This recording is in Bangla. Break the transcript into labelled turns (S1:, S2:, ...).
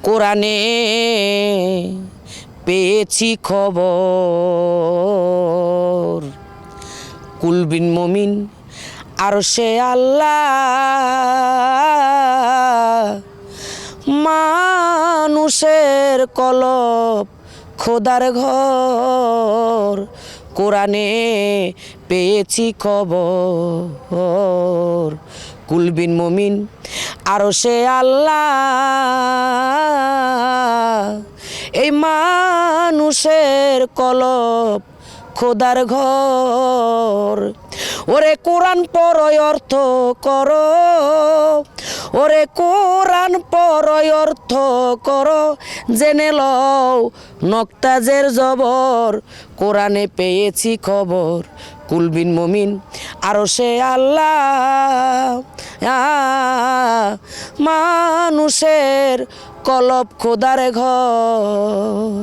S1: কোরআনে পেয়েছি খবর, কুল বিন মুমিন আরশে আল্লাহ, মানুষের কলব খোদার ঘর। কোরআনে পেয়েছি খবর, কুল বিন মুমিন আরশে আল্লাহ, এই মানুষের কলব খোদার ঘর। ওরে কোরআন পড়ই অর্থ করো, ওরে কোরআন পড়ই অর্থ করো, জেনে লও নক্তাজের জবর। কোরআনে পেয়েছি খবর, কুল বিন মুমিন আরশে আল্লাহ, মানুষের কলব খোদার ঘর।